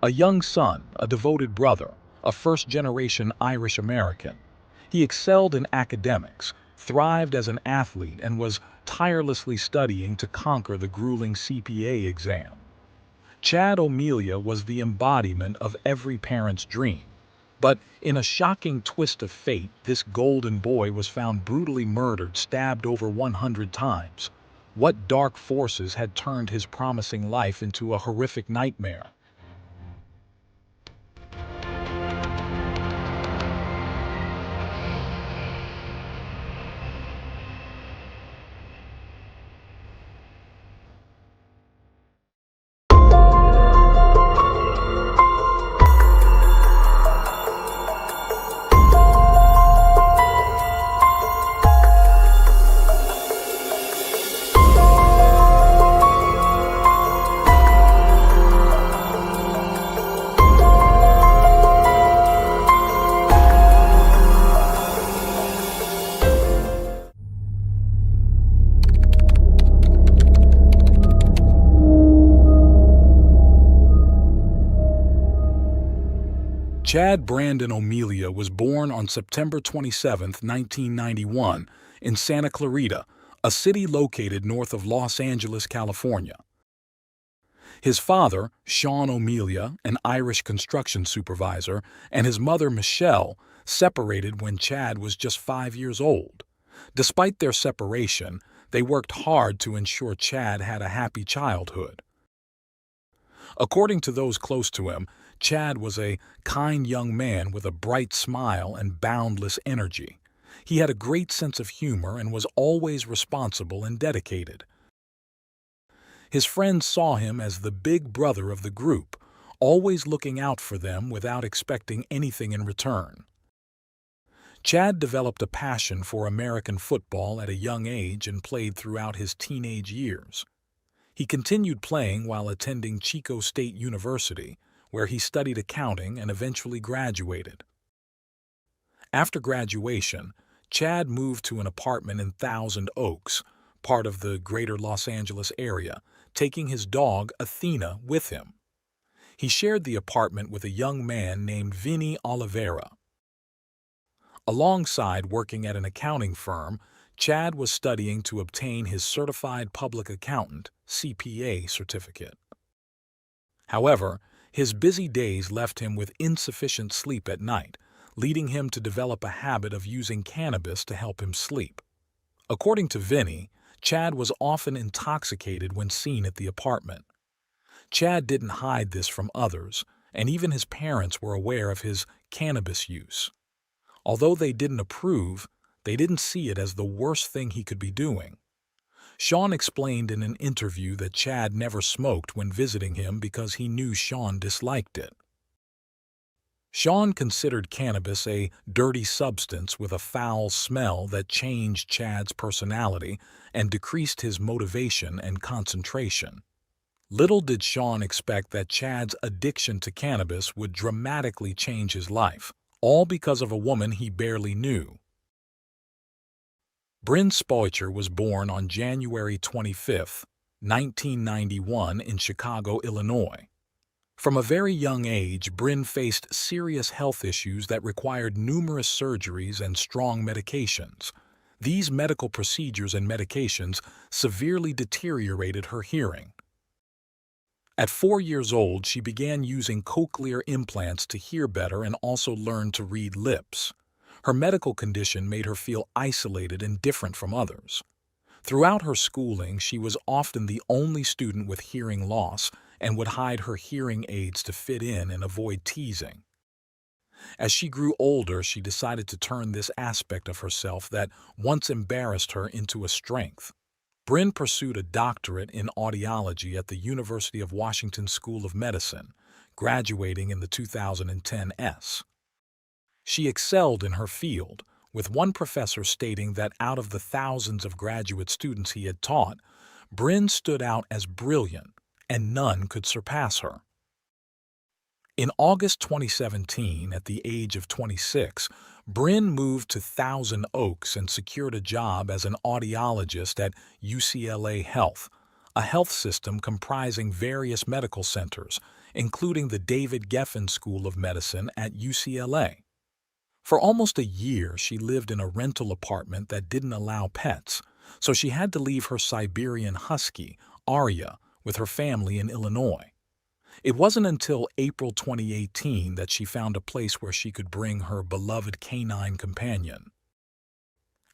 A young son, a devoted brother, a first-generation Irish American. He excelled in academics, thrived as an athlete, and was tirelessly studying to conquer the grueling CPA exam. Chad O'Melia was the embodiment of every parent's dream. But in a shocking twist of fate, this golden boy was found brutally murdered, stabbed over 100 times. What dark forces had turned his promising life into a horrific nightmare? Chad Brandon O'Melia was born on September 27, 1991, in Santa Clarita, a city located north of Los Angeles, California. His father, Sean O'Melia, an Irish construction supervisor, and his mother, Michelle, separated when Chad was just 5 years old. Despite their separation, they worked hard to ensure Chad had a happy childhood. According to those close to him, Chad was a kind young man with a bright smile and boundless energy. He had a great sense of humor and was always responsible and dedicated. His friends saw him as the big brother of the group, always looking out for them without expecting anything in return. Chad developed a passion for American football at a young age and played throughout his teenage years. He continued playing while attending Chico State University, where he studied accounting and eventually graduated. After graduation, Chad moved to an apartment in Thousand Oaks, part of the greater Los Angeles area, taking his dog, Athena, with him. He shared the apartment with a young man named Vinny Oliveira. Alongside working at an accounting firm, Chad was studying to obtain his Certified Public Accountant (CPA) certificate. However, his busy days left him with insufficient sleep at night, leading him to develop a habit of using cannabis to help him sleep. According to Vinny, Chad was often intoxicated when seen at the apartment. Chad didn't hide this from others, and even his parents were aware of his cannabis use. Although they didn't approve, they didn't see it as the worst thing he could be doing. Sean explained in an interview that Chad never smoked when visiting him because he knew Sean disliked it. Sean considered cannabis a dirty substance with a foul smell that changed Chad's personality and decreased his motivation and concentration. Little did Sean expect that Chad's addiction to cannabis would dramatically change his life, all because of a woman he barely knew. Bryn Spoicher was born on January 25, 1991 in Chicago, Illinois. From a very young age, Bryn faced serious health issues that required numerous surgeries and strong medications. These medical procedures and medications severely deteriorated her hearing. At 4 years old, she began using cochlear implants to hear better and also learned to read lips. Her medical condition made her feel isolated and different from others. Throughout her schooling, she was often the only student with hearing loss and would hide her hearing aids to fit in and avoid teasing. As she grew older, she decided to turn this aspect of herself that once embarrassed her into a strength. Bryn pursued a doctorate in audiology at the University of Washington School of Medicine, graduating in the 2010 S. She excelled in her field, with one professor stating that out of the thousands of graduate students he had taught, Bryn stood out as brilliant, and none could surpass her. In August 2017, at the age of 26, Bryn moved to Thousand Oaks and secured a job as an audiologist at UCLA Health, a health system comprising various medical centers, including the David Geffen School of Medicine at UCLA. For almost a year, she lived in a rental apartment that didn't allow pets, so she had to leave her Siberian husky, Arya, with her family in Illinois. It wasn't until April 2018 that she found a place where she could bring her beloved canine companion.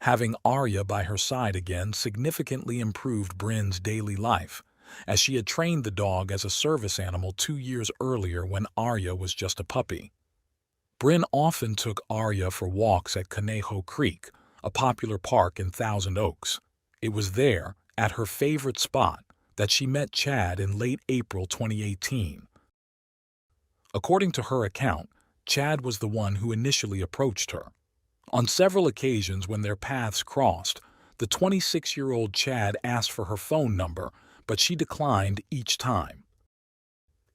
Having Arya by her side again significantly improved Bryn's daily life, as she had trained the dog as a service animal 2 years earlier when Arya was just a puppy. Bryn often took Arya for walks at Conejo Creek, a popular park in Thousand Oaks. It was there, at her favorite spot, that she met Chad in late April 2018. According to her account, Chad was the one who initially approached her. On several occasions when their paths crossed, the 26-year-old Chad asked for her phone number, but she declined each time.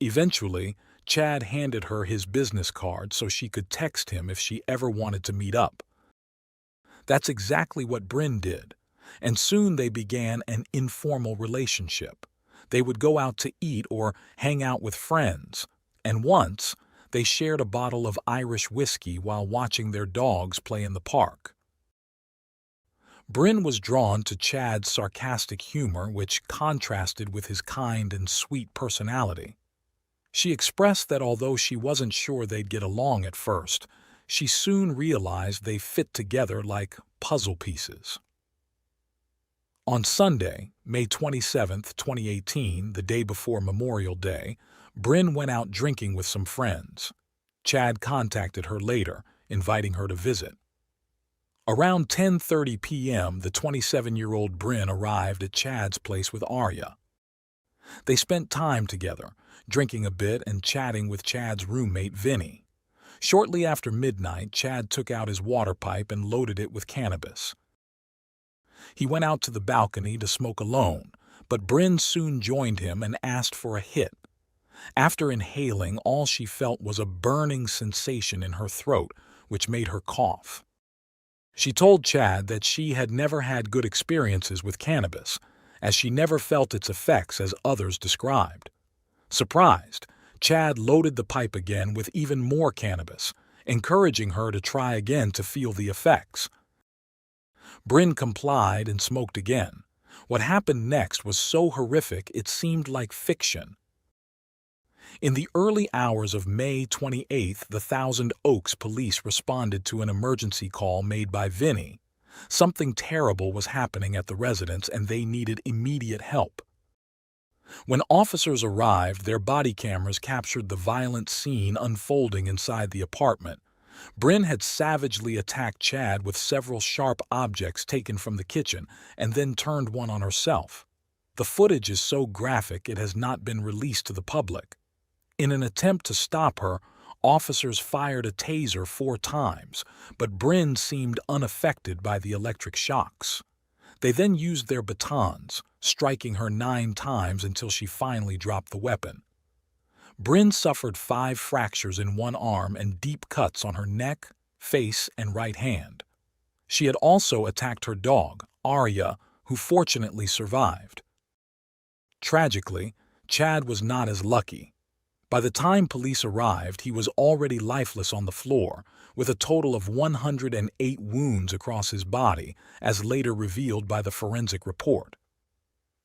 Eventually, Chad handed her his business card so she could text him if she ever wanted to meet up. That's exactly what Bryn did, and soon they began an informal relationship. They would go out to eat or hang out with friends, and once, they shared a bottle of Irish whiskey while watching their dogs play in the park. Bryn was drawn to Chad's sarcastic humor, which contrasted with his kind and sweet personality. She expressed that although she wasn't sure they'd get along at first, she soon realized they fit together like puzzle pieces. On Sunday, May 27, 2018, the day before Memorial Day, Bryn went out drinking with some friends. Chad contacted her later, inviting her to visit. Around 10:30 p.m., the 27-year-old Bryn arrived at Chad's place with Arya. They spent time together, drinking a bit and chatting with Chad's roommate, Vinny. Shortly after midnight, Chad took out his water pipe and loaded it with cannabis. He went out to the balcony to smoke alone, but Bryn soon joined him and asked for a hit. After inhaling, all she felt was a burning sensation in her throat, which made her cough. She told Chad that she had never had good experiences with cannabis, as she never felt its effects as others described. Surprised, Chad loaded the pipe again with even more cannabis, encouraging her to try again to feel the effects. Bryn complied and smoked again. What happened next was so horrific it seemed like fiction. In the early hours of May 28th, the Thousand Oaks police responded to an emergency call made by Vinny. Something terrible was happening at the residence and they needed immediate help. When officers arrived, their body cameras captured the violent scene unfolding inside the apartment. Bryn had savagely attacked Chad with several sharp objects taken from the kitchen and then turned one on herself. The footage is so graphic it has not been released to the public. In an attempt to stop her, officers fired a taser 4 times, but Bryn seemed unaffected by the electric shocks. They then used their batons, striking her 9 times until she finally dropped the weapon. Bryn suffered 5 fractures in one arm and deep cuts on her neck, face, and right hand. She had also attacked her dog, Arya, who fortunately survived. Tragically, Chad was not as lucky. By the time police arrived, he was already lifeless on the floor, with a total of 108 wounds across his body, as later revealed by the forensic report.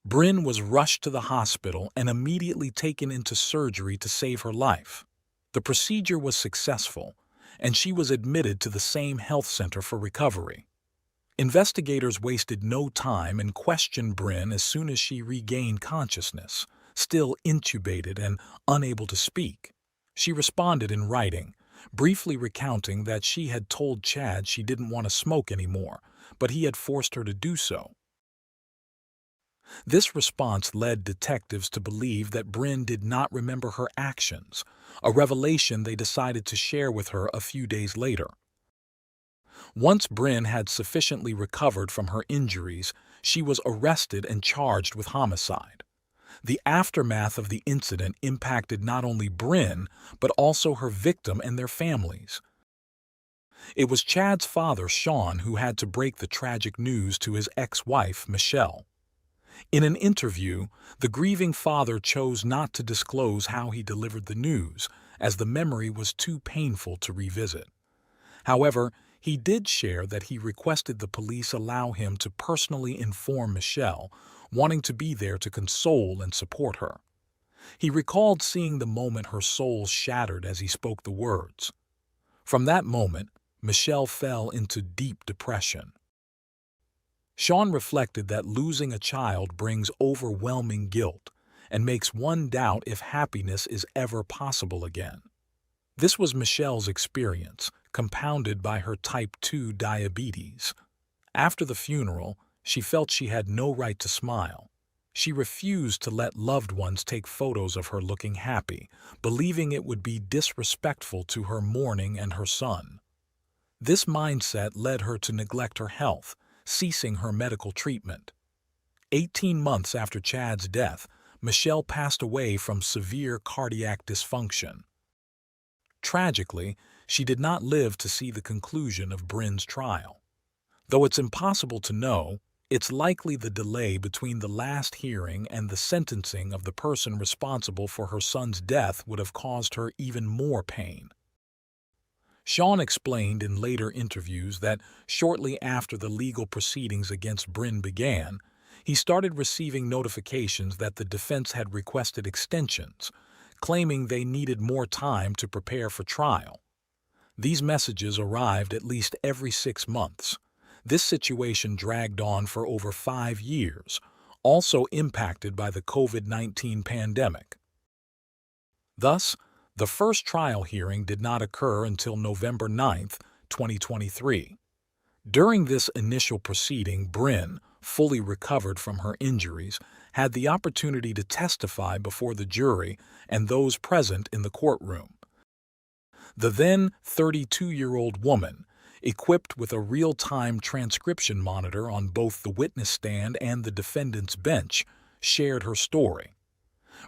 Bryn was rushed to the hospital and immediately taken into surgery to save her life. The procedure was successful, and she was admitted to the same health center for recovery. Investigators wasted no time and questioned Bryn as soon as she regained consciousness, still intubated and unable to speak. She responded in writing, briefly recounting that she had told Chad she didn't want to smoke anymore, but he had forced her to do so. This response led detectives to believe that Bryn did not remember her actions, a revelation they decided to share with her a few days later. Once Bryn had sufficiently recovered from her injuries, she was arrested and charged with homicide. The aftermath of the incident impacted not only Bryn, but also her victim and their families. It was Chad's father, Sean, who had to break the tragic news to his ex-wife, Michelle. In an interview, the grieving father chose not to disclose how he delivered the news, as the memory was too painful to revisit. However, he did share that he requested the police allow him to personally inform Michelle, wanting to be there to console and support her. He recalled seeing the moment her soul shattered as he spoke the words. From that moment, Michelle fell into deep depression. Sean reflected that losing a child brings overwhelming guilt and makes one doubt if happiness is ever possible again. This was Michelle's experience, compounded by her type 2 diabetes. After the funeral, she felt she had no right to smile. She refused to let loved ones take photos of her looking happy, believing it would be disrespectful to her mourning and her son. This mindset led her to neglect her health, ceasing her medical treatment. 18 months after Chad's death, Michelle passed away from severe cardiac dysfunction. Tragically, she did not live to see the conclusion of Bryn's trial. Though it's impossible to know, it's likely the delay between the last hearing and the sentencing of the person responsible for her son's death would have caused her even more pain. Sean explained in later interviews that shortly after the legal proceedings against Bryn began, he started receiving notifications that the defense had requested extensions, claiming they needed more time to prepare for trial. These messages arrived at least every 6 months. This situation dragged on for over 5 years, also impacted by the COVID-19 pandemic. Thus, the first trial hearing did not occur until November 9, 2023. During this initial proceeding, Bryn, fully recovered from her injuries, had the opportunity to testify before the jury and those present in the courtroom. The then 32-year-old woman, equipped with a real-time transcription monitor on both the witness stand and the defendant's bench, shared her story.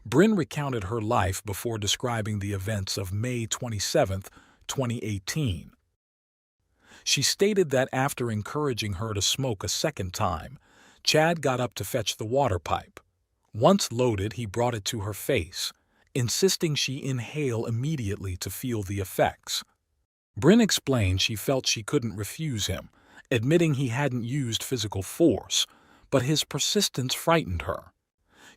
Bryn recounted her life before describing the events of May 27, 2018. She stated that after encouraging her to smoke a second time, Chad got up to fetch the water pipe. Once loaded, he brought it to her face, insisting she inhale immediately to feel the effects. Bryn explained she felt she couldn't refuse him, admitting he hadn't used physical force, but his persistence frightened her.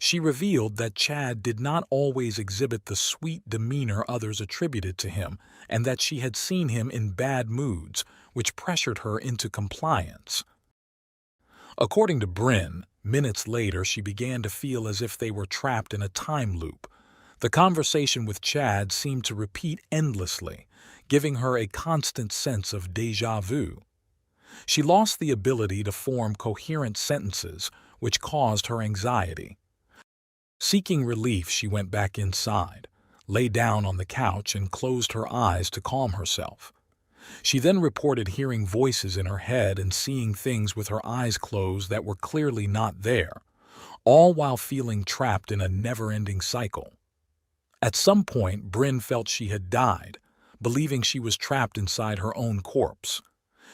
She revealed that Chad did not always exhibit the sweet demeanor others attributed to him, and that she had seen him in bad moods, which pressured her into compliance. According to Bryn, minutes later she began to feel as if they were trapped in a time loop. The conversation with Chad seemed to repeat endlessly, giving her a constant sense of déjà vu. She lost the ability to form coherent sentences, which caused her anxiety. Seeking relief, she went back inside, lay down on the couch, and closed her eyes to calm herself. She then reported hearing voices in her head and seeing things with her eyes closed that were clearly not there, all while feeling trapped in a never-ending cycle. At some point, Bryn felt she had died, believing she was trapped inside her own corpse.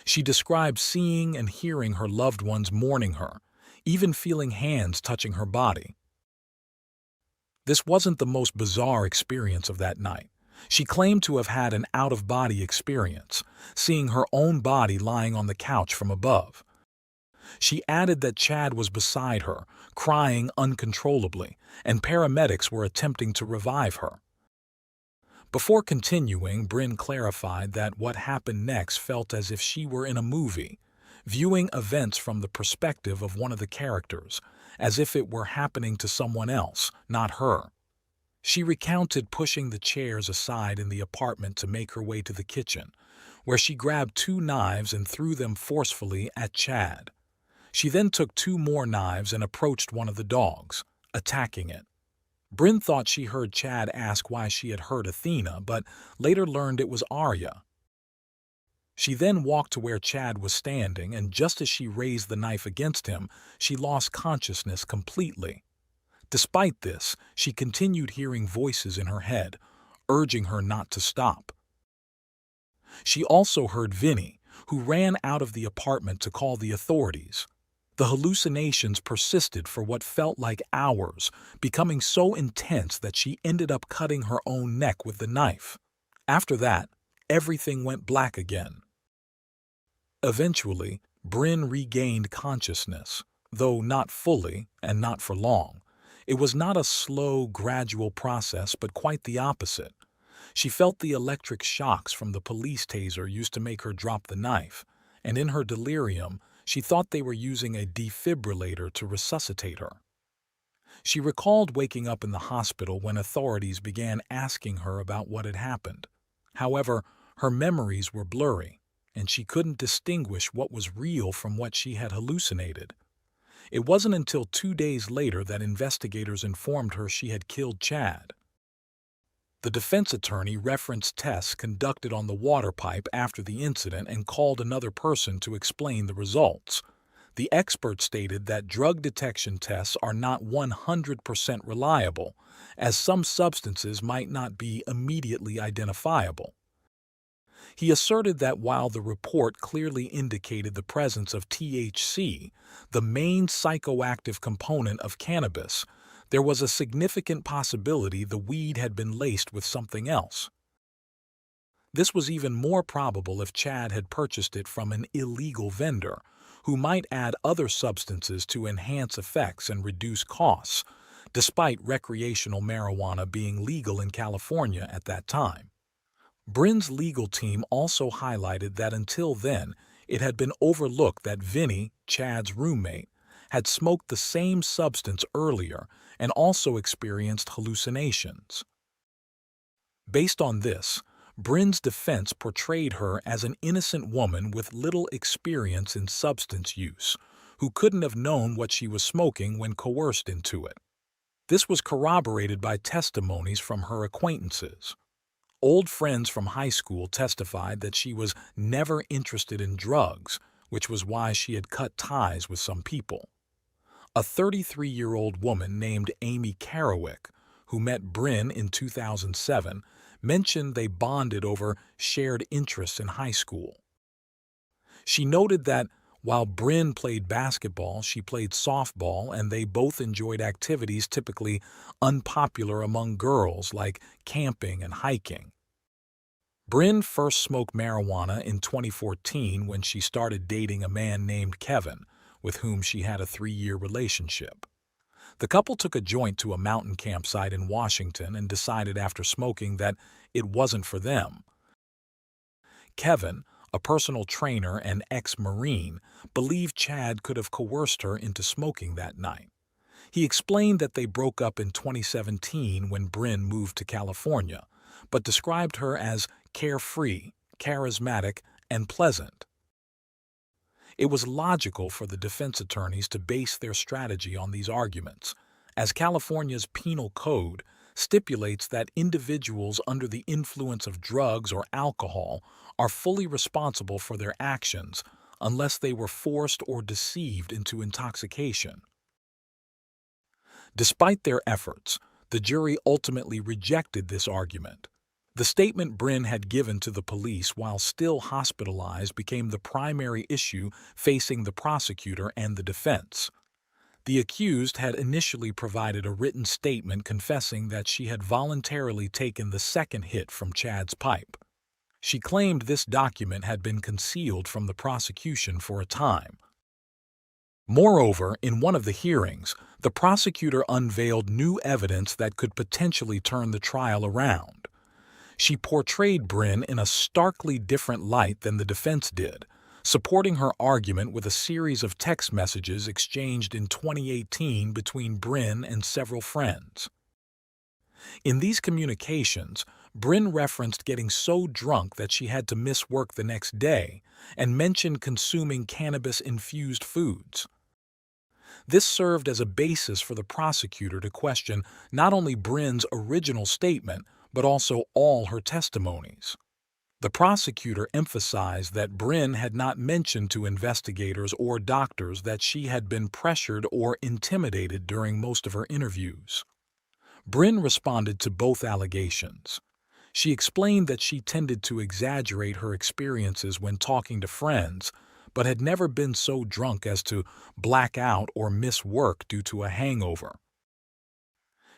She described seeing and hearing her loved ones mourning her, even feeling hands touching her body. This wasn't the most bizarre experience of that night. She claimed to have had an out-of-body experience, seeing her own body lying on the couch from above. She added that Chad was beside her, crying uncontrollably, and paramedics were attempting to revive her. Before continuing, Bryn clarified that what happened next felt as if she were in a movie, viewing events from the perspective of one of the characters, as if it were happening to someone else, not her. She recounted pushing the chairs aside in the apartment to make her way to the kitchen, where she grabbed 2 knives and threw them forcefully at Chad. She then took 2 more knives and approached one of the dogs, attacking it. Bryn thought she heard Chad ask why she had hurt Athena, but later learned it was Arya. She then walked to where Chad was standing, and just as she raised the knife against him, she lost consciousness completely. Despite this, she continued hearing voices in her head, urging her not to stop. She also heard Vinny, who ran out of the apartment to call the authorities. The hallucinations persisted for what felt like hours, becoming so intense that she ended up cutting her own neck with the knife. After that, everything went black again. Eventually, Bryn regained consciousness, though not fully and not for long. It was not a slow, gradual process, but quite the opposite. She felt the electric shocks from the police taser used to make her drop the knife, and in her delirium, she thought they were using a defibrillator to resuscitate her. She recalled waking up in the hospital when authorities began asking her about what had happened. However, her memories were blurry, and she couldn't distinguish what was real from what she had hallucinated. It wasn't until 2 days later that investigators informed her she had killed Chad. The defense attorney referenced tests conducted on the water pipe after the incident and called another person to explain the results. The expert stated that drug detection tests are not 100% reliable, as some substances might not be immediately identifiable. He asserted that while the report clearly indicated the presence of THC, the main psychoactive component of cannabis, there was a significant possibility the weed had been laced with something else. This was even more probable if Chad had purchased it from an illegal vendor, who might add other substances to enhance effects and reduce costs, despite recreational marijuana being legal in California at that time. Bryn's legal team also highlighted that until then, it had been overlooked that Vinny, Chad's roommate, had smoked the same substance earlier and also experienced hallucinations. Based on this, Bryn's defense portrayed her as an innocent woman with little experience in substance use, who couldn't have known what she was smoking when coerced into it. This was corroborated by testimonies from her acquaintances. Old friends from high school testified that she was never interested in drugs, which was why she had cut ties with some people. A 33-year-old woman named Amy Carrowick, who met Bryn in 2007, mentioned they bonded over shared interests in high school. She noted that while Bryn played basketball, she played softball, and they both enjoyed activities typically unpopular among girls like camping and hiking. Bryn first smoked marijuana in 2014 when she started dating a man named Kevin, with whom she had a 3-year relationship. The couple took a joint to a mountain campsite in Washington and decided after smoking that it wasn't for them. Kevin, a personal trainer and ex-Marine, believed Chad could have coerced her into smoking that night. He explained that they broke up in 2017 when Bryn moved to California, but described her as carefree, charismatic, and pleasant. It was logical for the defense attorneys to base their strategy on these arguments, as California's penal code stipulates that individuals under the influence of drugs or alcohol are fully responsible for their actions unless they were forced or deceived into intoxication. Despite their efforts, the jury ultimately rejected this argument. The statement Bryn had given to the police while still hospitalized became the primary issue facing the prosecutor and the defense. The accused had initially provided a written statement confessing that she had voluntarily taken the second hit from Chad's pipe. She claimed this document had been concealed from the prosecution for a time. Moreover, in one of the hearings, the prosecutor unveiled new evidence that could potentially turn the trial around. She portrayed Bryn in a starkly different light than the defense did, supporting her argument with a series of text messages exchanged in 2018 between Bryn and several friends. In these communications, Bryn referenced getting so drunk that she had to miss work the next day and mentioned consuming cannabis-infused foods. This served as a basis for the prosecutor to question not only Bryn's original statement, but also all her testimonies. The prosecutor emphasized that Bryn had not mentioned to investigators or doctors that she had been pressured or intimidated during most of her interviews. Bryn responded to both allegations. She explained that she tended to exaggerate her experiences when talking to friends, but had never been so drunk as to black out or miss work due to a hangover.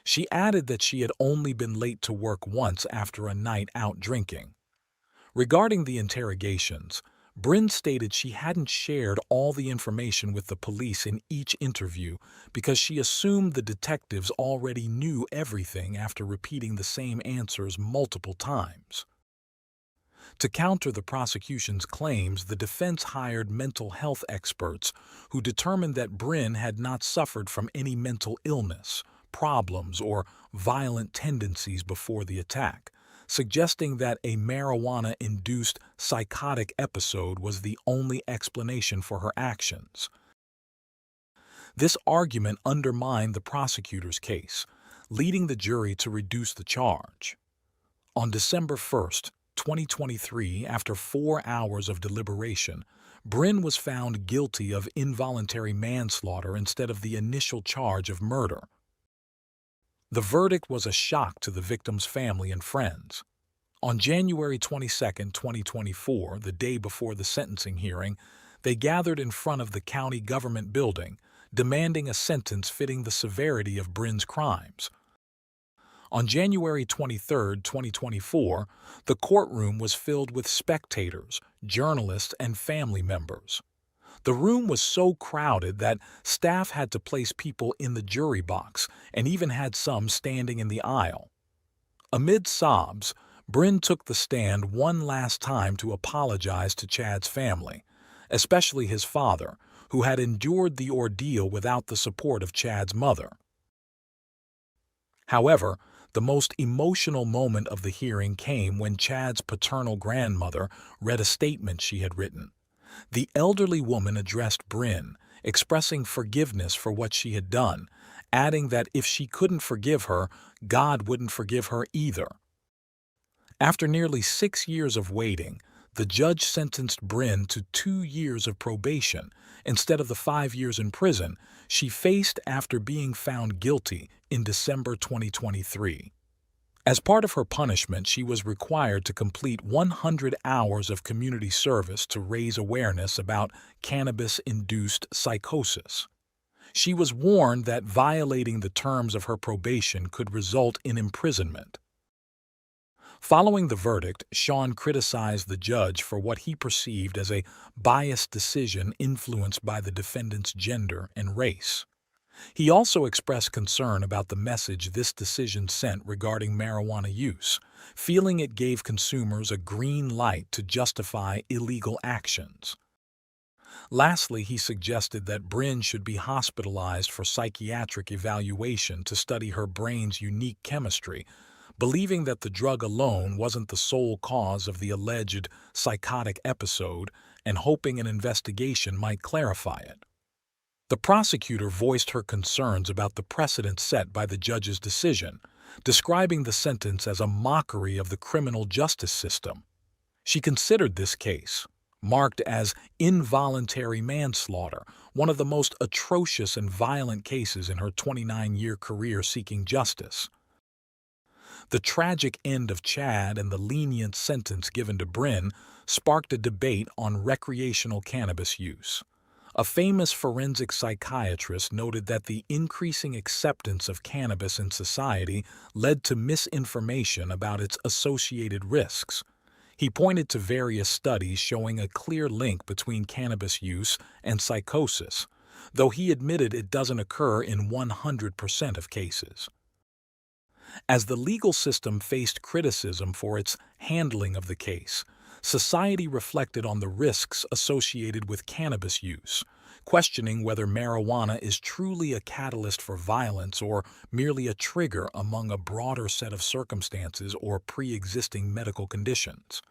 She added that she had only been late to work once after a night out drinking. Regarding the interrogations, Bryn stated she hadn't shared all the information with the police in each interview because she assumed the detectives already knew everything after repeating the same answers multiple times. To counter the prosecution's claims, the defense hired mental health experts who determined that Bryn had not suffered from any mental illness, problems, or violent tendencies before the attack, suggesting that a marijuana-induced psychotic episode was the only explanation for her actions. This argument undermined the prosecutor's case, leading the jury to reduce the charge. On December 1, 2023, after 4 hours of deliberation, Bryn was found guilty of involuntary manslaughter instead of the initial charge of murder. The verdict was a shock to the victim's family and friends. On January 22, 2024, the day before the sentencing hearing, they gathered in front of the county government building, demanding a sentence fitting the severity of Bryn's crimes. On January 23, 2024, the courtroom was filled with spectators, journalists, and family members. The room was so crowded that staff had to place people in the jury box and even had some standing in the aisle. Amid sobs, Bryn took the stand one last time to apologize to Chad's family, especially his father, who had endured the ordeal without the support of Chad's mother. However, the most emotional moment of the hearing came when Chad's paternal grandmother read a statement she had written. The elderly woman addressed Bryn, expressing forgiveness for what she had done, adding that if she couldn't forgive her, God wouldn't forgive her either. After nearly 6 years of waiting, the judge sentenced Bryn to 2 years of probation instead of the 5 years in prison she faced after being found guilty in December 2023. As part of her punishment, she was required to complete 100 hours of community service to raise awareness about cannabis-induced psychosis. She was warned that violating the terms of her probation could result in imprisonment. Following the verdict, Sean criticized the judge for what he perceived as a biased decision influenced by the defendant's gender and race. He also expressed concern about the message this decision sent regarding marijuana use, feeling it gave consumers a green light to justify illegal actions. Lastly, he suggested that Bryn should be hospitalized for psychiatric evaluation to study her brain's unique chemistry, believing that the drug alone wasn't the sole cause of the alleged psychotic episode and hoping an investigation might clarify it. The prosecutor voiced her concerns about the precedent set by the judge's decision, describing the sentence as a mockery of the criminal justice system. She considered this case, marked as involuntary manslaughter, one of the most atrocious and violent cases in her 29-year career seeking justice. The tragic end of Chad and the lenient sentence given to Bryn sparked a debate on recreational cannabis use. A famous forensic psychiatrist noted that the increasing acceptance of cannabis in society led to misinformation about its associated risks. He pointed to various studies showing a clear link between cannabis use and psychosis, though he admitted it doesn't occur in 100% of cases. As the legal system faced criticism for its handling of the case, society reflected on the risks associated with cannabis use, questioning whether marijuana is truly a catalyst for violence or merely a trigger among a broader set of circumstances or pre-existing medical conditions.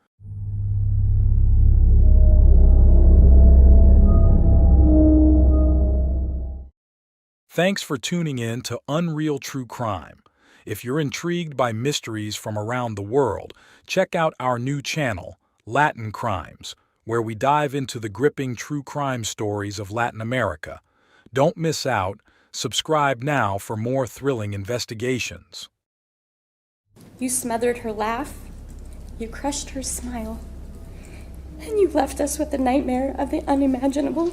Thanks for tuning in to Unreal True Crime. If you're intrigued by mysteries from around the world, check out our new channel, Latin Crimes, where we dive into the gripping true crime stories of Latin America. Don't miss out. Subscribe now for more thrilling investigations. You smothered her laugh. You crushed her smile. and you left us with the nightmare of the unimaginable.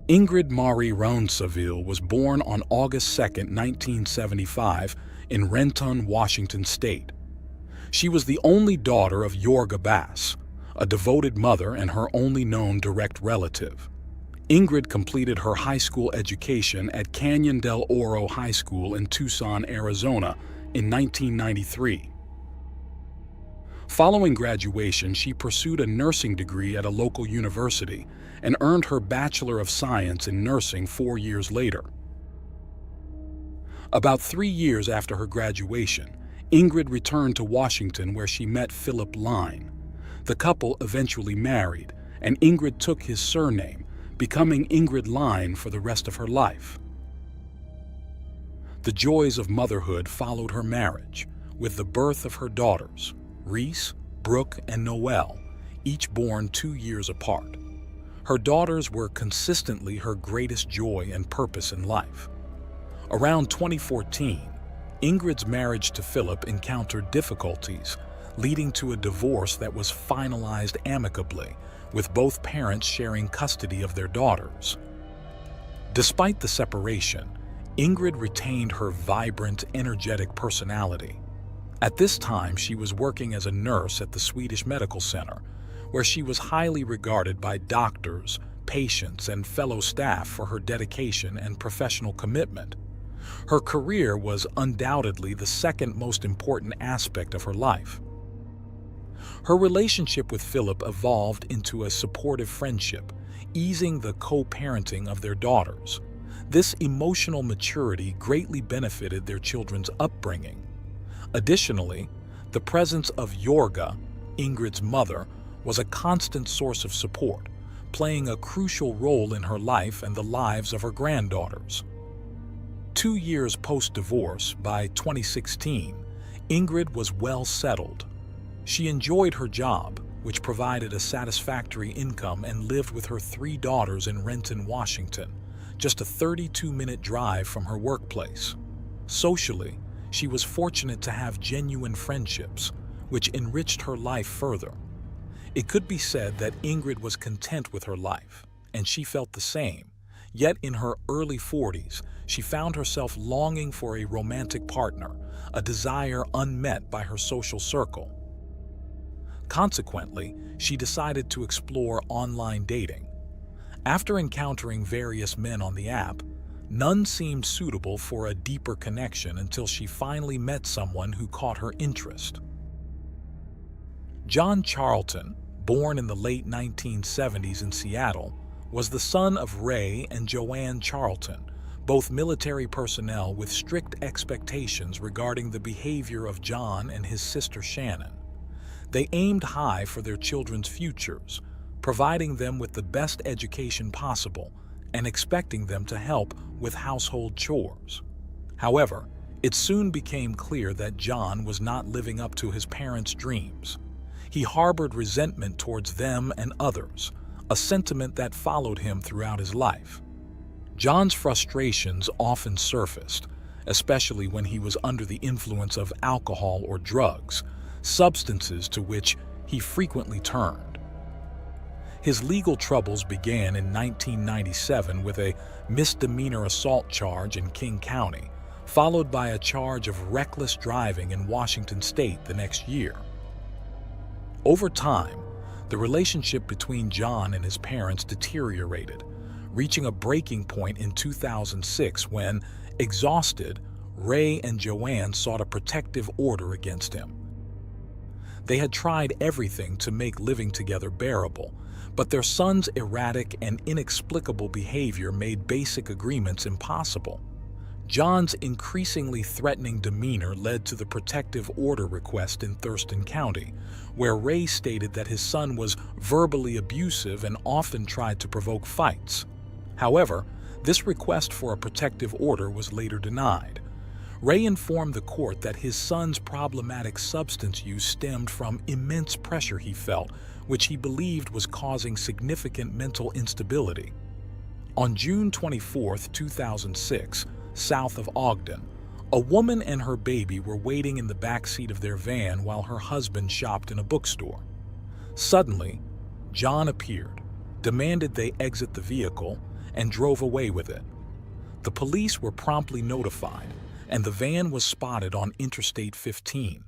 Ingrid Marie Rounsaville was born on August 2, 1975, in Renton, Washington State. She was the only daughter of Yorga Bass, a devoted mother and her only known direct relative. Ingrid completed her high school education at Canyon del Oro High School in Tucson, Arizona, in 1993. Following graduation, she pursued a nursing degree at a local university and earned her Bachelor of Science in Nursing 4 years later. About 3 years after her graduation, Ingrid returned to Washington where she met Philip Line. The couple eventually married, and Ingrid took his surname, becoming Ingrid Line for the rest of her life. The joys of motherhood followed her marriage, with the birth of her daughters, Reese, Brooke, and Noelle, each born 2 years apart. Her daughters were consistently her greatest joy and purpose in life. Around 2014, Ingrid's marriage to Philip encountered difficulties, leading to a divorce that was finalized amicably, with both parents sharing custody of their daughters. Despite the separation, Ingrid retained her vibrant, energetic personality. At this time, she was working as a nurse at the Swedish Medical Center, where she was highly regarded by doctors, patients, and fellow staff for her dedication and professional commitment. Her career was undoubtedly the second most important aspect of her life. Her relationship with Philip evolved into a supportive friendship, easing the co-parenting of their daughters. This emotional maturity greatly benefited their children's upbringing. Additionally, the presence of Yorga, Ingrid's mother, was a constant source of support, playing a crucial role in her life and the lives of her granddaughters. 2 years post-divorce, by 2016, Ingrid was well settled. She enjoyed her job, which provided a satisfactory income, and lived with her 3 daughters in Renton, Washington, just a 32-minute drive from her workplace. Socially, she was fortunate to have genuine friendships, which enriched her life further. It could be said that Ingrid was content with her life, and she felt the same. Yet in her early 40s, she found herself longing for a romantic partner, a desire unmet by her social circle. Consequently, she decided to explore online dating. After encountering various men on the app, none seemed suitable for a deeper connection until she finally met someone who caught her interest. John Charlton, born in the late 1970s in Seattle, was the son of Ray and Joanne Charlton, both military personnel with strict expectations regarding the behavior of John and his sister Shannon. They aimed high for their children's futures, providing them with the best education possible and expecting them to help with household chores. However, it soon became clear that John was not living up to his parents' dreams. He harbored resentment towards them and others, a sentiment that followed him throughout his life. John's frustrations often surfaced, especially when he was under the influence of alcohol or drugs, substances to which he frequently turned. His legal troubles began in 1997 with a misdemeanor assault charge in King County, followed by a charge of reckless driving in Washington State the next year. Over time, the relationship between John and his parents deteriorated, reaching a breaking point in 2006 when, exhausted, Ray and Joanne sought a protective order against him. They had tried everything to make living together bearable, but their son's erratic and inexplicable behavior made basic agreements impossible. John's increasingly threatening demeanor led to the protective order request in Thurston County, where Ray stated that his son was verbally abusive and often tried to provoke fights. However, this request for a protective order was later denied. Ray informed the court that his son's problematic substance use stemmed from immense pressure he felt, which he believed was causing significant mental instability. On June 24, 2006, south of Ogden, a woman and her baby were waiting in the back seat of their van while her husband shopped in a bookstore. Suddenly, John appeared, demanded they exit the vehicle, and drove away with it. The police were promptly notified, and the van was spotted on Interstate 15.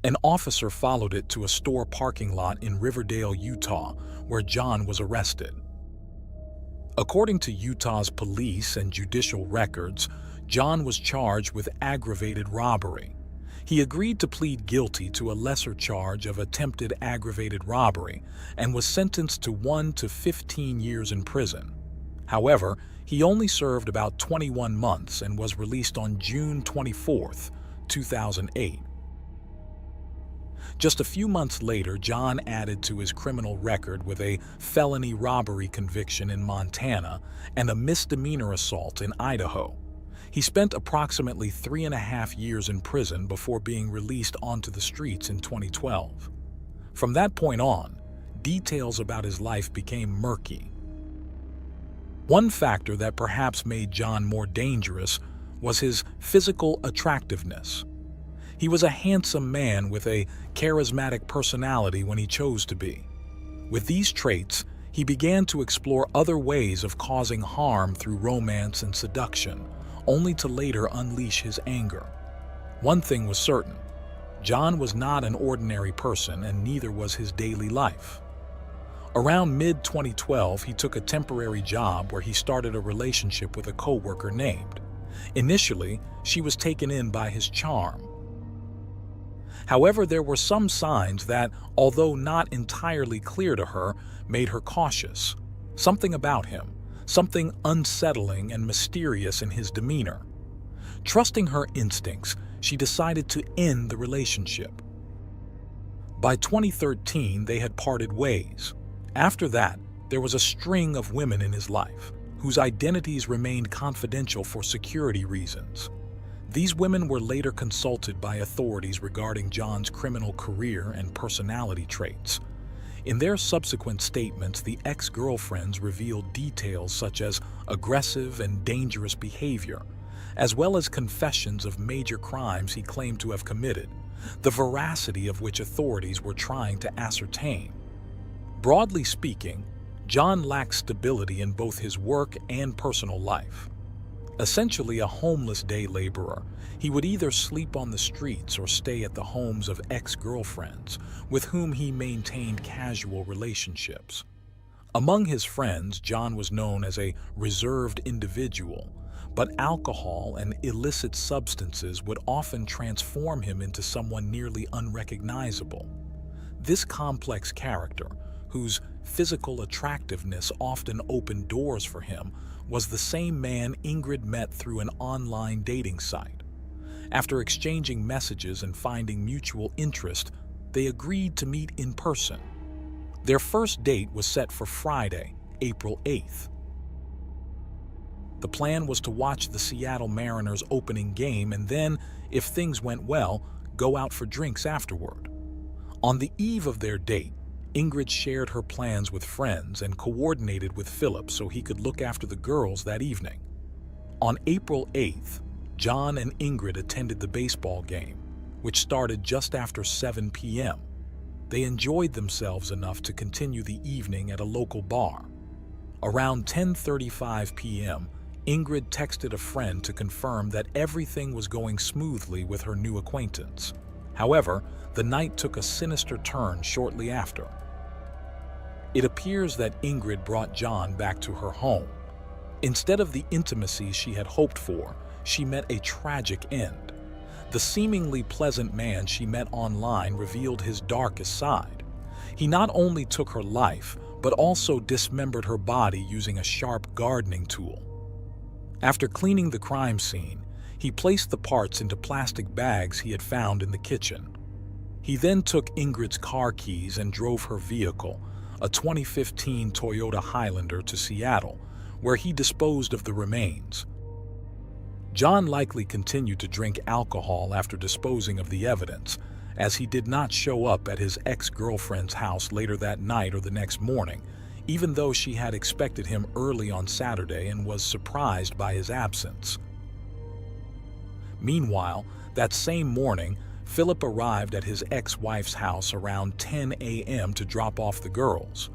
An officer followed it to a store parking lot in Riverdale, Utah, where John was arrested. According to Utah's police and judicial records, John was charged with aggravated robbery. He agreed to plead guilty to a lesser charge of attempted aggravated robbery and was sentenced to 1 to 15 years in prison. However, he only served about 21 months and was released on June 24, 2008. Just a few months later, John added to his criminal record with a felony robbery conviction in Montana and a misdemeanor assault in Idaho. He spent approximately 3.5 years in prison before being released onto the streets in 2012. From that point on, details about his life became murky. One factor that perhaps made John more dangerous was his physical attractiveness. He was a handsome man with a charismatic personality when he chose to be. With these traits, he began to explore other ways of causing harm through romance and seduction, only to later unleash his anger. One thing was certain: John was not an ordinary person, and neither was his daily life. Around mid-2012, he took a temporary job where he started a relationship with a coworker named. Initially, she was taken in by his charm. However, there were some signs that, although not entirely clear to her, made her cautious. Something about him, something unsettling and mysterious in his demeanor. Trusting her instincts, she decided to end the relationship. By 2013, they had parted ways. After that, there was a string of women in his life, whose identities remained confidential for security reasons. These women were later consulted by authorities regarding John's criminal career and personality traits. In their subsequent statements, the ex-girlfriends revealed details such as aggressive and dangerous behavior, as well as confessions of major crimes he claimed to have committed, the veracity of which authorities were trying to ascertain. Broadly speaking, John lacked stability in both his work and personal life. Essentially a homeless day laborer, he would either sleep on the streets or stay at the homes of ex-girlfriends, with whom he maintained casual relationships. Among his friends, John was known as a reserved individual, but alcohol and illicit substances would often transform him into someone nearly unrecognizable. This complex character, whose physical attractiveness often opened doors for him, was the same man Ingrid met through an online dating site. After exchanging messages and finding mutual interest, they agreed to meet in person. Their first date was set for Friday, April 8th. The plan was to watch the Seattle Mariners opening game and then, if things went well, go out for drinks afterward. On the eve of their date, Ingrid shared her plans with friends and coordinated with Philip so he could look after the girls that evening. On April 8th, John and Ingrid attended the baseball game, which started just after 7 p.m. They enjoyed themselves enough to continue the evening at a local bar. Around 10:35 p.m., Ingrid texted a friend to confirm that everything was going smoothly with her new acquaintance. However, the night took a sinister turn shortly after. It appears that Ingrid brought John back to her home. Instead of the intimacy she had hoped for, she met a tragic end. The seemingly pleasant man she met online revealed his darkest side. He not only took her life, but also dismembered her body using a sharp gardening tool. After cleaning the crime scene, He placed the parts into plastic bags he had found in the kitchen. He then took Ingrid's car keys and drove her vehicle, a 2015 Toyota Highlander, to Seattle, where he disposed of the remains. John likely continued to drink alcohol after disposing of the evidence, as he did not show up at his ex-girlfriend's house later that night or the next morning, even though she had expected him early on Saturday and was surprised by his absence. Meanwhile, that same morning, Philip arrived at his ex-wife's house around 10 a.m. to drop off the girls.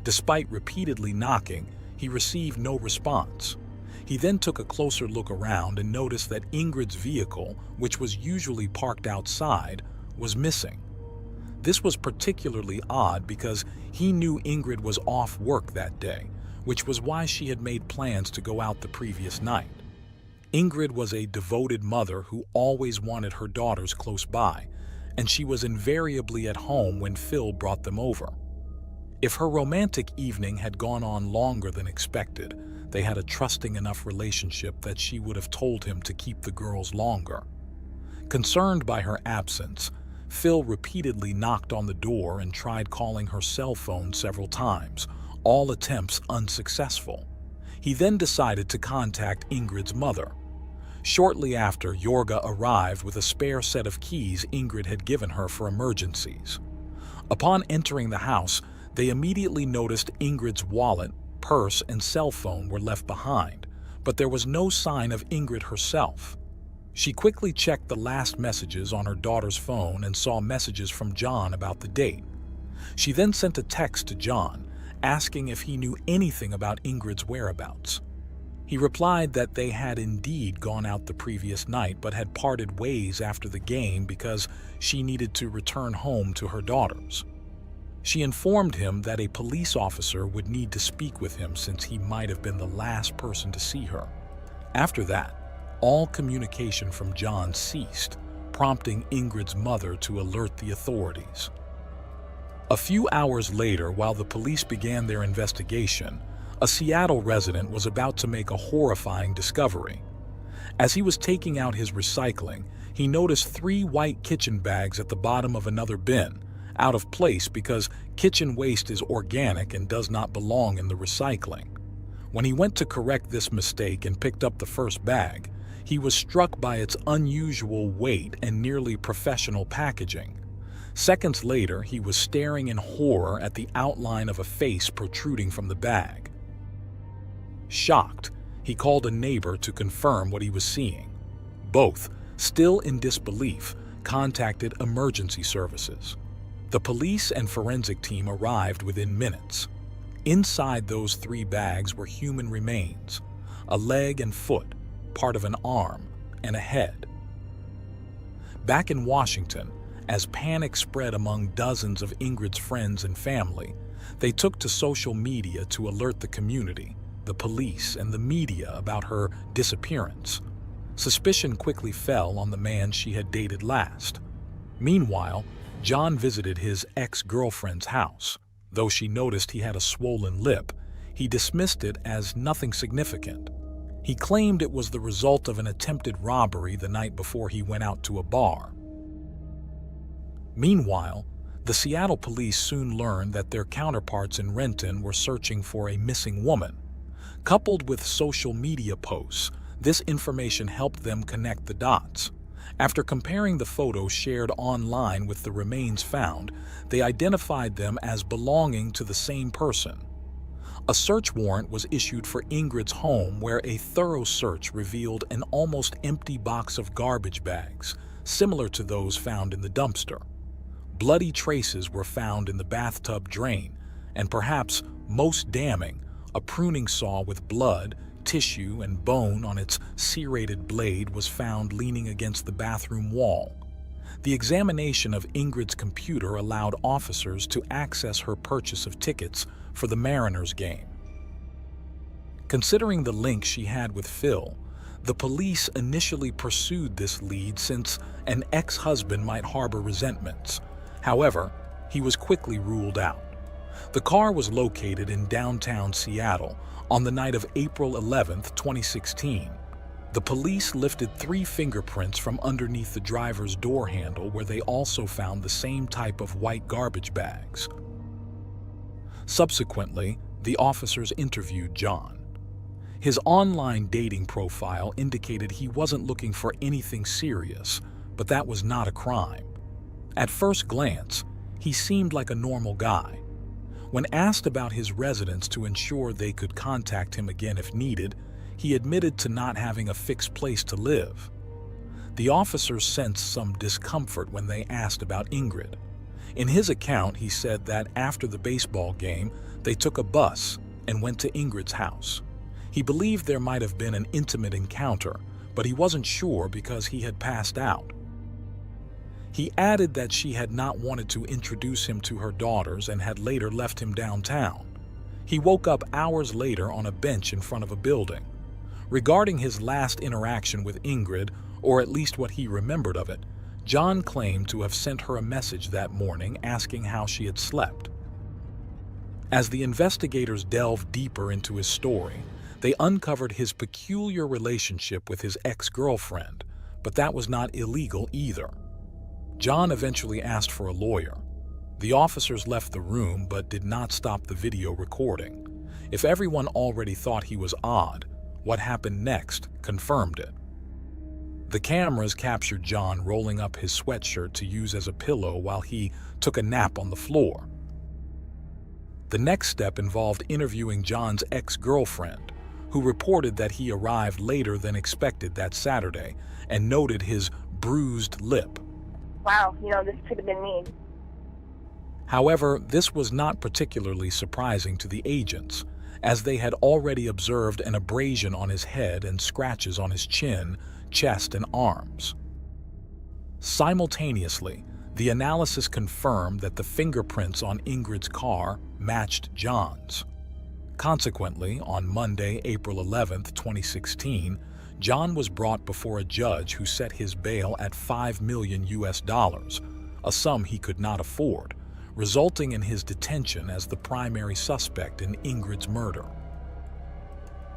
Despite repeatedly knocking, he received no response. He then took a closer look around and noticed that Ingrid's vehicle, which was usually parked outside, was missing. This was particularly odd because he knew Ingrid was off work that day, which was why she had made plans to go out the previous night. Ingrid was a devoted mother who always wanted her daughters close by, and she was invariably at home when Phil brought them over. If her romantic evening had gone on longer than expected, they had a trusting enough relationship that she would have told him to keep the girls longer. Concerned by her absence, Phil repeatedly knocked on the door and tried calling her cell phone several times, all attempts unsuccessful. He then decided to contact Ingrid's mother. Shortly after, Jorga arrived with a spare set of keys Ingrid had given her for emergencies. Upon entering the house, they immediately noticed Ingrid's wallet, purse, and cell phone were left behind, but there was no sign of Ingrid herself. She quickly checked the last messages on her daughter's phone and saw messages from John about the date. She then sent a text to John, asking if he knew anything about Ingrid's whereabouts. He replied that they had indeed gone out the previous night but had parted ways after the game because she needed to return home to her daughters. She informed him that a police officer would need to speak with him since he might have been the last person to see her. After that, all communication from John ceased, prompting Ingrid's mother to alert the authorities. A few hours later, while the police began their investigation, a Seattle resident was about to make a horrifying discovery. As he was taking out his recycling, he noticed 3 white kitchen bags at the bottom of another bin, out of place because kitchen waste is organic and does not belong in the recycling. When he went to correct this mistake and picked up the first bag, he was struck by its unusual weight and nearly professional packaging. Seconds later, he was staring in horror at the outline of a face protruding from the bag. Shocked, he called a neighbor to confirm what he was seeing. Both, still in disbelief, contacted emergency services. The police and forensic team arrived within minutes. Inside those 3 bags were human remains, a leg and foot, part of an arm, and a head. Back in Washington, as panic spread among dozens of Ingrid's friends and family, they took to social media to alert the community, the police, and the media about her disappearance. Suspicion quickly fell on the man she had dated last. Meanwhile, John visited his ex-girlfriend's house. Though she noticed he had a swollen lip, he dismissed it as nothing significant. He claimed it was the result of an attempted robbery the night before he went out to a bar. Meanwhile, the Seattle police soon learned that their counterparts in Renton were searching for a missing woman. Coupled with social media posts, this information helped them connect the dots. After comparing the photos shared online with the remains found, they identified them as belonging to the same person. A search warrant was issued for Ingrid's home, where a thorough search revealed an almost empty box of garbage bags, similar to those found in the dumpster. Bloody traces were found in the bathtub drain, and perhaps most damning, a pruning saw with blood, tissue, and bone on its serrated blade was found leaning against the bathroom wall. The examination of Ingrid's computer allowed officers to access her purchase of tickets for the Mariners game. Considering the link she had with Phil, the police initially pursued this lead since an ex-husband might harbor resentments. However, he was quickly ruled out. The car was located in downtown Seattle on the night of April 11, 2016. The police lifted 3 fingerprints from underneath the driver's door handle, where they also found the same type of white garbage bags. Subsequently, the officers interviewed John. His online dating profile indicated he wasn't looking for anything serious, but that was not a crime. At first glance, he seemed like a normal guy. When asked about his residence to ensure they could contact him again if needed, he admitted to not having a fixed place to live. The officers sensed some discomfort when they asked about Ingrid. In his account, he said that after the baseball game, they took a bus and went to Ingrid's house. He believed there might have been an intimate encounter, but he wasn't sure because he had passed out. He added that she had not wanted to introduce him to her daughters and had later left him downtown. He woke up hours later on a bench in front of a building. Regarding his last interaction with Ingrid, or at least what he remembered of it, John claimed to have sent her a message that morning asking how she had slept. As the investigators delved deeper into his story, they uncovered his peculiar relationship with his ex-girlfriend, but that was not illegal either. John eventually asked for a lawyer. The officers left the room but did not stop the video recording. If everyone already thought he was odd, what happened next confirmed it. The cameras captured John rolling up his sweatshirt to use as a pillow while he took a nap on the floor. The next step involved interviewing John's ex-girlfriend, who reported that he arrived later than expected that Saturday and noted his bruised lip. Wow, this could have been me. However, this was not particularly surprising to the agents, as they had already observed an abrasion on his head and scratches on his chin, chest, and arms. Simultaneously, the analysis confirmed that the fingerprints on Ingrid's car matched John's. Consequently, on Monday, April 11, 2016, John was brought before a judge who set his bail at $5 million, a sum he could not afford, resulting in his detention as the primary suspect in Ingrid's murder.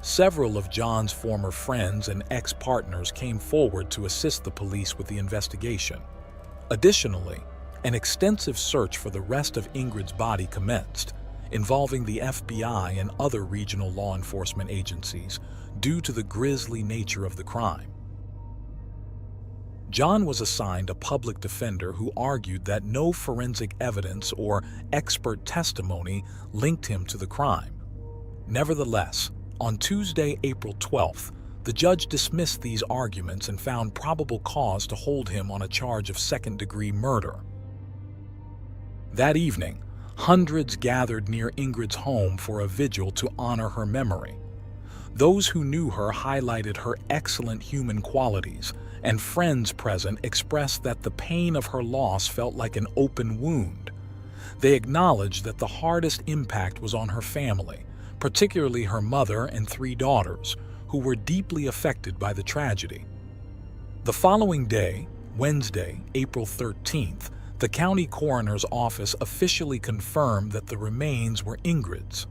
Several of John's former friends and ex-partners came forward to assist the police with the investigation. Additionally, an extensive search for the rest of Ingrid's body commenced, involving the FBI and other regional law enforcement agencies, due to the grisly nature of the crime. John was assigned a public defender who argued that no forensic evidence or expert testimony linked him to the crime. Nevertheless, on Tuesday, April 12th, the judge dismissed these arguments and found probable cause to hold him on a charge of second-degree murder. That evening, hundreds gathered near Ingrid's home for a vigil to honor her memory. Those who knew her highlighted her excellent human qualities, and friends present expressed that the pain of her loss felt like an open wound. They acknowledged that the hardest impact was on her family, particularly her mother and 3 daughters, who were deeply affected by the tragedy. The following day, Wednesday, April 13th, the county coroner's office officially confirmed that the remains were Ingrid's.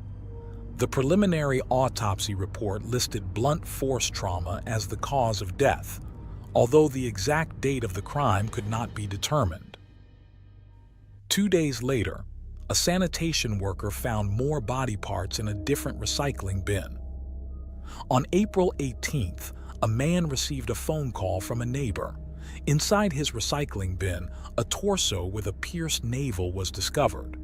The preliminary autopsy report listed blunt force trauma as the cause of death, although the exact date of the crime could not be determined. 2 days later, a sanitation worker found more body parts in a different recycling bin. On April 18th, a man received a phone call from a neighbor. Inside his recycling bin, a torso with a pierced navel was discovered.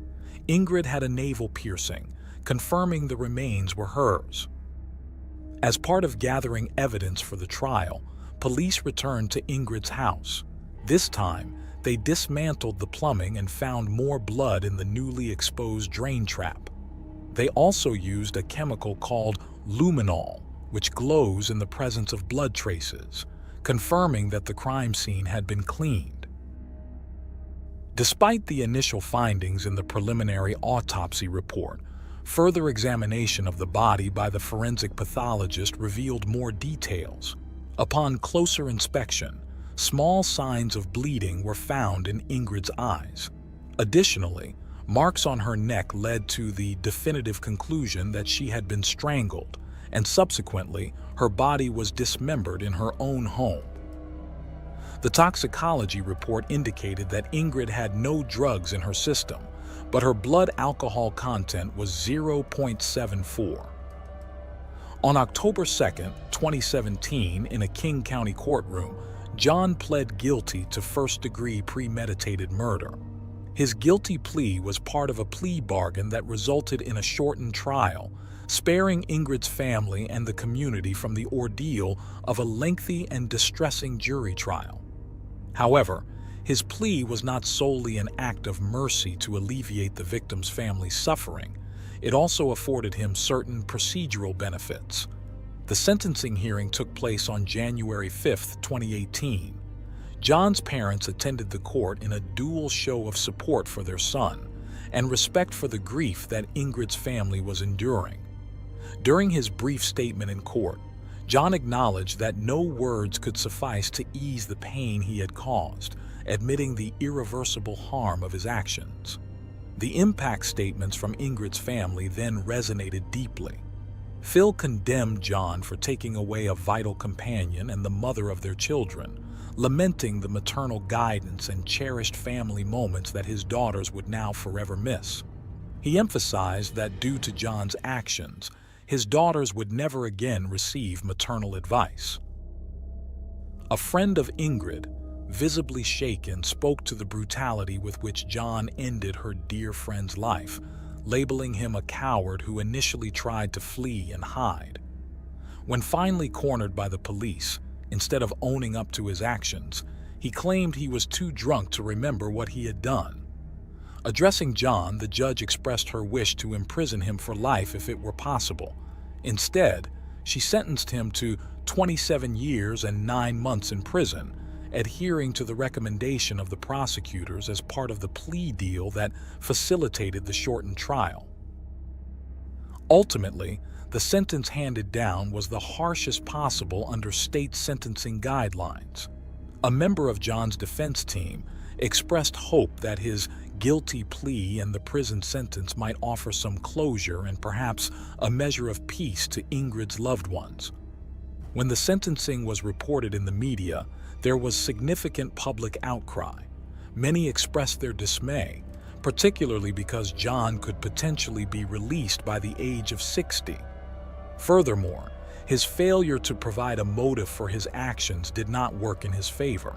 Ingrid had a navel piercing, confirming the remains were hers. As part of gathering evidence for the trial, police returned to Ingrid's house. This time, they dismantled the plumbing and found more blood in the newly exposed drain trap. They also used a chemical called luminol, which glows in the presence of blood traces, confirming that the crime scene had been cleaned. Despite the initial findings in the preliminary autopsy report, further examination of the body by the forensic pathologist revealed more details. Upon closer inspection, small signs of bleeding were found in Ingrid's eyes. Additionally, marks on her neck led to the definitive conclusion that she had been strangled, and subsequently, her body was dismembered in her own home. The toxicology report indicated that Ingrid had no drugs in her system, but her blood alcohol content was 0.74. On October 2, 2017, in a King County courtroom, John pled guilty to first-degree premeditated murder. His guilty plea was part of a plea bargain that resulted in a shortened trial, sparing Ingrid's family and the community from the ordeal of a lengthy and distressing jury trial. However, his plea was not solely an act of mercy to alleviate the victim's family's suffering. It also afforded him certain procedural benefits. The sentencing hearing took place on January 5, 2018. John's parents attended the court in a dual show of support for their son and respect for the grief that Ingrid's family was enduring. During his brief statement in court, John acknowledged that no words could suffice to ease the pain he had caused, admitting the irreversible harm of his actions. The impact statements from Ingrid's family then resonated deeply. Phil condemned John for taking away a vital companion and the mother of their children, lamenting the maternal guidance and cherished family moments that his daughters would now forever miss. He emphasized that due to John's actions, his daughters would never again receive maternal advice. A friend of Ingrid, visibly shaken, spoke to the brutality with which John ended her dear friend's life, labeling him a coward who initially tried to flee and hide. When finally cornered by the police, instead of owning up to his actions, he claimed he was too drunk to remember what he had done. Addressing John, the judge expressed her wish to imprison him for life if it were possible. Instead, she sentenced him to 27 years and 9 months in prison, adhering to the recommendation of the prosecutors as part of the plea deal that facilitated the shortened trial. Ultimately, the sentence handed down was the harshest possible under state sentencing guidelines. A member of John's defense team expressed hope that his guilty plea and the prison sentence might offer some closure and perhaps a measure of peace to Ingrid's loved ones. When the sentencing was reported in the media, there was significant public outcry. Many expressed their dismay, particularly because John could potentially be released by the age of 60. Furthermore, his failure to provide a motive for his actions did not work in his favor.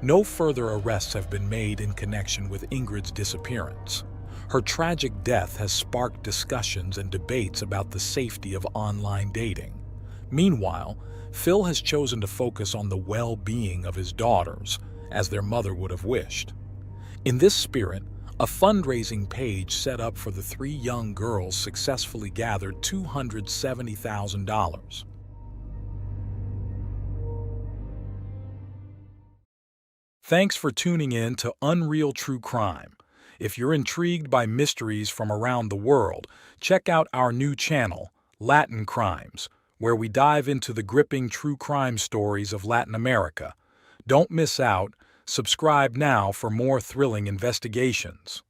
No further arrests have been made in connection with Ingrid's disappearance. Her tragic death has sparked discussions and debates about the safety of online dating. Meanwhile, Phil has chosen to focus on the well-being of his daughters, as their mother would have wished. In this spirit, a fundraising page set up for the 3 young girls successfully gathered $270,000. Thanks for tuning in to Unreal True Crime. If you're intrigued by mysteries from around the world, check out our new channel, Latin Crimes, where we dive into the gripping true crime stories of Latin America. Don't miss out. Subscribe now for more thrilling investigations.